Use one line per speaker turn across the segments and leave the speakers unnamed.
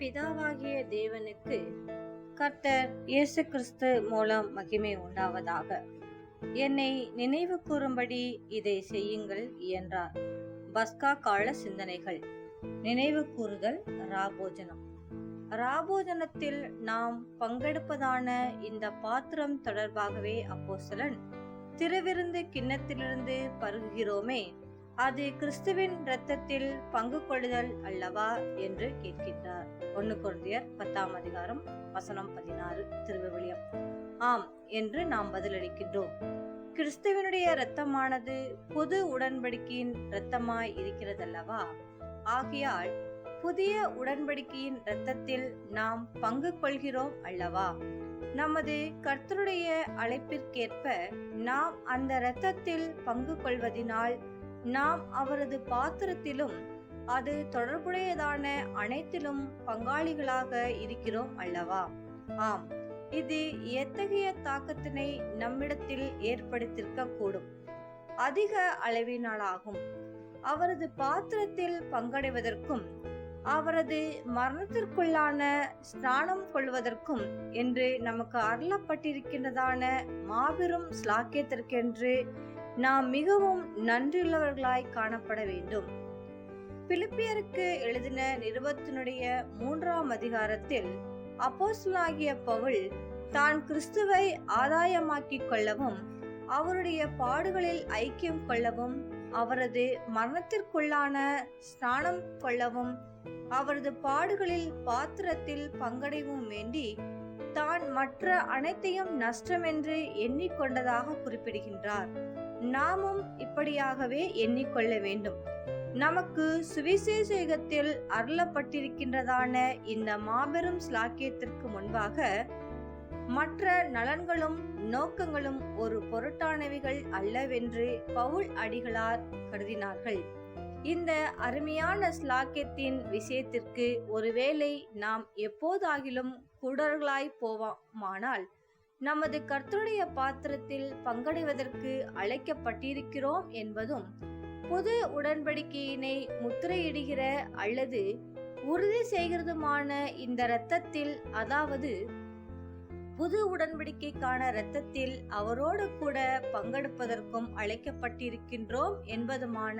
பிதாவாகிய தேவனுக்கு கர்த்தர் இயேசு கிறிஸ்து மூலம் மகிமை உண்டாவதாக. என்னை நினைவு கூறும்படி இதை செய்யுங்கள் என்றார். பஸ்கா கால சிந்தனைகள். நினைவு கூறுதல். ராபோஜனம். ராபோஜனத்தில் நாம் பங்கெடுப்பதான இந்த பாத்திரம் தொடர்பாகவே அப்போஸ்தலன், திருவிருந்து கிண்ணத்திலிருந்து பருகுகிறோமே, அது கிறிஸ்துவின் இரத்தத்தில் பங்கு கொள்ளுதல் அல்லவா என்று கேட்கின்றார். 1 கொரிந்தியர் 10:16 திருவிவிலியம். ஆம் என்று நாம் பதிலளிக்கின்றோம். கிறிஸ்துவனுடைய இரத்தமானது புது உடன்படிக்கையின் இரத்தமாய் இருக்கிறதல்லவா? ஆகையால் புதிய உடன்படிக்கையின் இரத்தத்தில் நாம் பங்கு கொள்கிறோம் அல்லவா? நமது கர்த்தருடைய அழைப்பிற்கேற்ப நாம் அந்த இரத்தத்தில் பங்கு கொள்வதினால் நாம் அவரது பாத்திரத்திலும் அது தொடர்புடையதான அனைத்திலும் பங்காளிகளாக இருக்கிறோம் அல்லவா? ஆம், இது எத்தகைய தாக்கத்தினை நம்மிடத்தில் ஏற்படுத்தியிருக்க கூடும்? அதிக அளவினாலாகும். அவரது பாத்திரத்தில் பங்கடைவதற்கும் அவரது மரணத்திற்குள்ளான ஸ்நானம் கொள்வதற்கும் என்று நமக்கு அருளப்பட்டிருக்கின்றதான மாபெரும் ஸ்லாக்கியத்திற்கென்று நாம் மிகவும் நன்றியுள்ளவர்களாய் காணப்பட வேண்டும். பிலிப்பியருக்கு எழுதின நிருபத்தினுடைய 3ஆம் அதிகாரத்தில் அப்போஸ்தலனாகிய பவுல் தான் கிறிஸ்துவை ஆதாயமாக்கிக் கொள்ளவும், அவருடைய பாடுகளில் ஐக்கியம் கொள்ளவும், அவரது மரணத்திற்குள்ளான ஸ்நானம் கொள்ளவும், அவரது பாடுகளில் பாத்திரத்தில் பங்கடைவும் வேண்டி தான் மற்ற அனைத்தையும் நஷ்டமென்று எண்ணிக்கொண்டதாக குறிப்பிடுகின்றார். நாமும் இப்படியாகவே எண்ணிக்கொள்ள வேண்டும். நமக்கு சுவிசேஷத்தில் அருளப்பட்டிருக்கின்றதான இந்த மாபெரும் ஸ்லாக்கியத்திற்கு முன்பாக மற்ற நலன்களும் நோக்கங்களும் ஒரு பொருட்டானவைகள் அல்லவென்று பவுல் அடிகளார் கருதினார்கள். இந்த அருமையான ஸ்லாக்கியத்தின் விஷயத்திற்கு ஒருவேளை நாம் எப்போதாகிலும் கூடர்களாய் போவோமானால், நமது கர்த்தருடைய பாத்திரத்தில் பங்கடைவதற்கு அழைக்கப்பட்டிருக்கிறோம் என்பதும், புது உடன்படிக்கையினை முத்திரையிடுகிற அல்லது உறுதி செய்கிறதுமான இந்த இரத்தத்தில், அதாவது புது உடன்படிக்கைக்கான இரத்தத்தில் அவரோடு கூட பங்கெடுப்பதற்கும் அழைக்கப்பட்டிருக்கின்றோம் என்பதுமான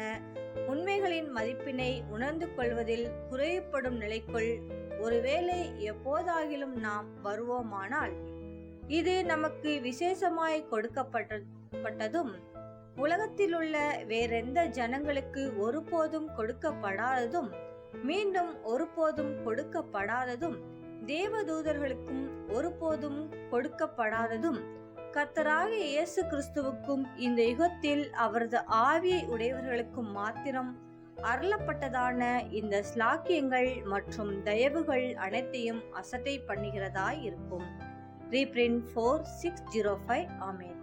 உண்மைகளின் மதிப்பினை உணர்ந்து கொள்வதில் குறைப்படும் நிலைக்குள் ஒருவேளை எப்போதாகிலும் நாம் வருவோமானால், இது நமக்கு விசேஷமாய் கொடுக்கப்பட்டதும் உலகத்தில் உள்ள வேறெந்த ஜனங்களுக்கு ஒருபோதும் கொடுக்கப்படாததும், மீண்டும் ஒருபோதும் கொடுக்கப்படாததும், தேவதூதர்களுக்கும் ஒருபோதும் கொடுக்கப்படாததும், கர்த்தராகிய இயேசு கிறிஸ்துவுக்கும் இந்த யுகத்தில் அவரது ஆவியை உடையவர்களுக்கும் மாத்திரம் அருளப்பட்டதான இந்த ஸ்லாக்கியங்கள் மற்றும் தயவுகள் அனைத்தையும் அசட்டை பண்ணுகிறதாய் இருக்கும். ரீப்ரிண்ட் 4605. ஆமென்.